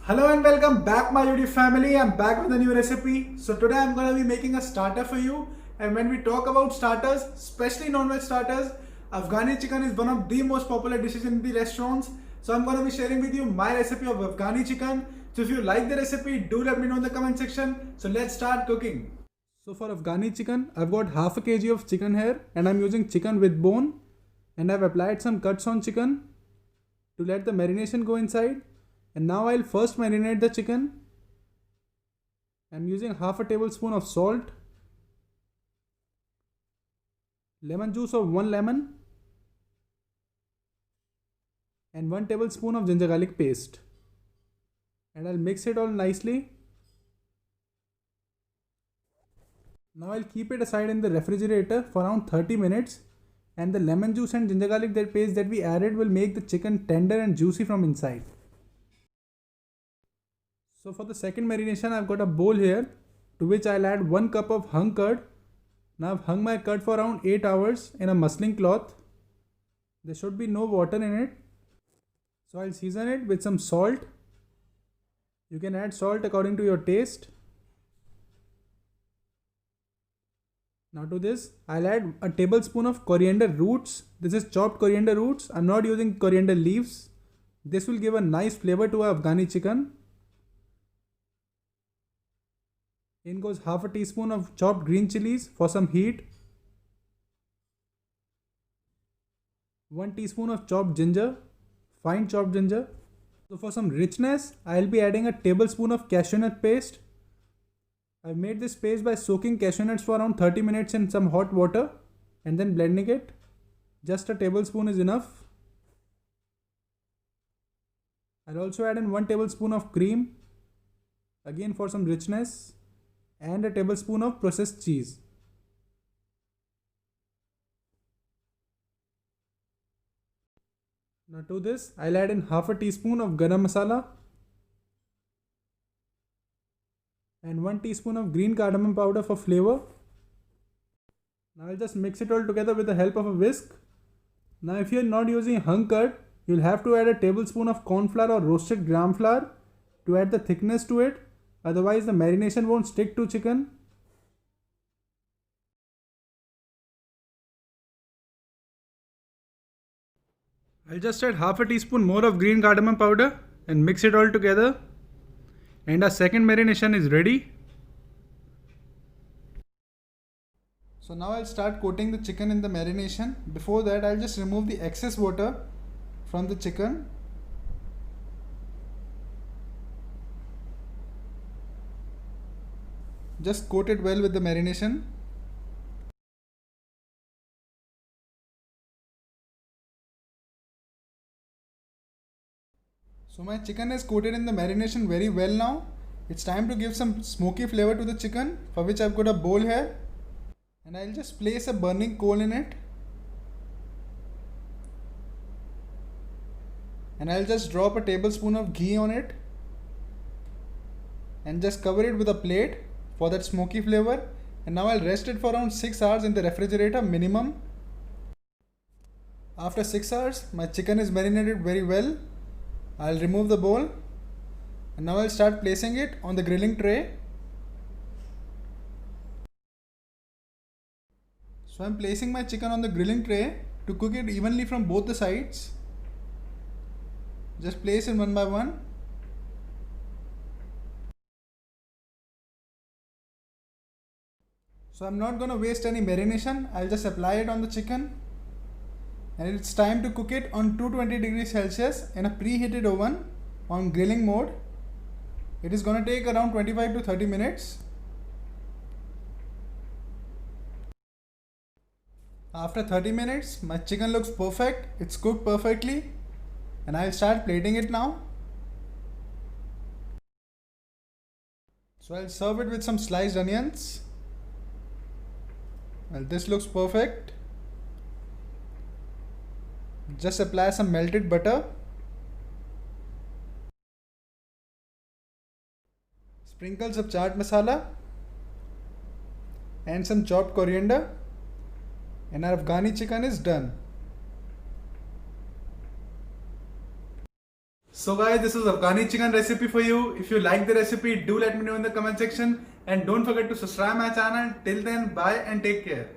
Hello and welcome back my YouTube family. I'm back with a new recipe. So today I'm going to be making a starter for you. And when we talk about starters, especially non-veg starters, Afghani chicken is one of the most popular dishes in the restaurants. So I'm going to be sharing with you my recipe of Afghani chicken. So if you like the recipe, do let me know in the comment section. So let's start cooking. So for Afghani chicken, I've got half a kg of chicken here and I'm using chicken with bone. And I've applied some cuts on chicken to let the marination go inside. And now I'll first marinate the chicken. I'm using half a tablespoon of salt, lemon juice of 1 lemon and 1 tablespoon of ginger garlic paste. And I'll mix it all nicely. Now I'll keep it aside in the refrigerator for around 30 minutes. And the lemon juice and ginger garlic paste that we added will make the chicken tender and juicy from inside. So for the second marination, I've got a bowl here to which I'll add 1 cup of hung curd. Now I've hung my curd for around 8 hours in a muslin cloth. There should be no water in it. So I'll season it with some salt. You can add salt according to your taste. Now to this, I'll add a tablespoon of coriander roots. This is chopped coriander roots. I'm not using coriander leaves. This will give a nice flavor to our Afghani chicken. In goes half a teaspoon of chopped green chilies for some heat. 1 teaspoon of chopped ginger, fine chopped ginger. So for some richness, I'll be adding a tablespoon of cashew nut paste. I've made this paste by soaking cashew nuts for around 30 minutes in some hot water and then blending it. Just a tablespoon is enough. I'll also add in 1 tablespoon of cream, again for some richness, and a tablespoon of processed cheese. Now to this, I'll add in half a teaspoon of garam masala and 1 teaspoon of green cardamom powder for flavor. Now I'll just mix it all together with the help of a whisk. Now if you're not using hung curd, you'll have to add a tablespoon of corn flour or roasted gram flour to add the thickness to it. Otherwise the marination won't stick to chicken. I'll just add half a teaspoon more of green cardamom powder and mix it all together. And our second marination is ready. So now I'll start coating the chicken in the marination. Before that, I'll just remove the excess water from the chicken. Just coat it well with the marination. So my chicken is coated in the marination very well now. It's time to give some smoky flavor to the chicken, for which I've got a bowl here. And I'll just place a burning coal in it. And I'll just drop a tablespoon of ghee on it. And just cover it with a plate for that smoky flavor. And now I'll rest it for around 6 hours in the refrigerator minimum. After 6 hours, my chicken is marinated very well. I'll remove the bowl. And now I'll start placing it on the grilling tray. So I'm placing my chicken on the grilling tray to cook it evenly from both the sides. Just place it one by one. So I'm not going to waste any marination. I'll just apply it on the chicken. And it's time to cook it on 220 degrees Celsius in a preheated oven on grilling mode. It is going to take around 25 to 30 minutes. After 30 minutes, my chicken looks perfect. It's cooked perfectly. And I'll start plating it now. So I'll serve it with some sliced onions. Well, this looks perfect. Just apply some melted butter. Sprinkles of chaat masala and some chopped coriander. And our Afghani chicken is done. So guys, this is Afghani chicken recipe for you. If you like the recipe, do let me know in the comment section, and don't forget to subscribe my channel. Till then, bye and take care.